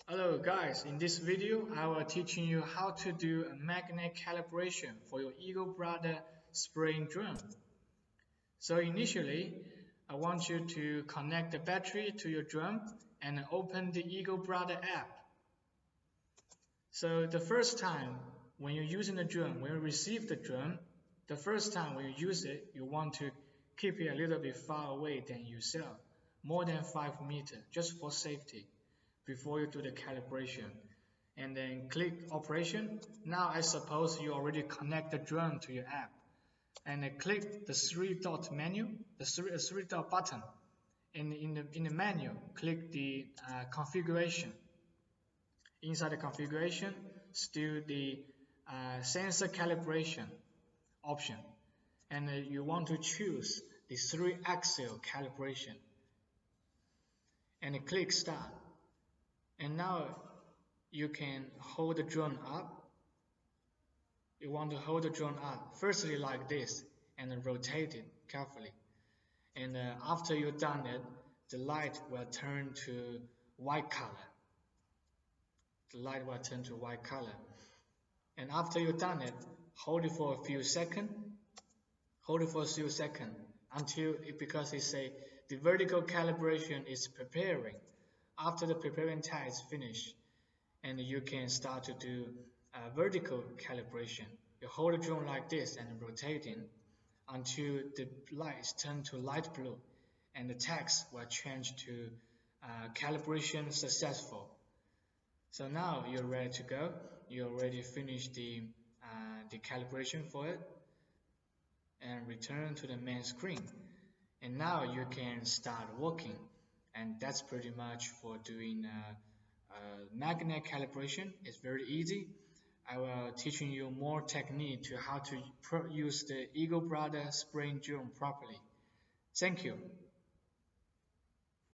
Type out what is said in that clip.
Hello guys, in this video I will teaching you how to do a magnet calibration for your Eagle Brother spraying drone. So initially, I want you to connect the battery to your drone and open the Eagle Brother app. So the first time when you're using the drone, when you receive the drone, the first time when you use it, you want to keep it a little bit far away than yourself, more than 5 meters, just for safety, before you do the calibration. And then click operation. Now I suppose you already connect the drone to your app. And then click the three dot menu, the three dot button. And in the menu, click the configuration. Inside the configuration, still the sensor calibration option. And you want to choose the 3-axis calibration. And click start. And now you can hold the drone up. You want to hold the drone up, firstly like this, and then rotate it carefully. And after you've done it, the light will turn to white color. The light will turn to white color. And after you've done it, hold it for a few seconds. Hold it for a few seconds until because it say the vertical calibration is preparing. After the preparing time is finished, and you can start to do vertical calibration. You hold the drone like this and rotating until the lights turn to light blue and the text will change to calibration successful. So now you're ready to go. You already finished the calibration for it and return to the main screen. And now you can start working. And that's pretty much for doing magnet calibration. It's very easy. I will teaching you more technique to how to use the Eagle Brother spraying drone properly. Thank you.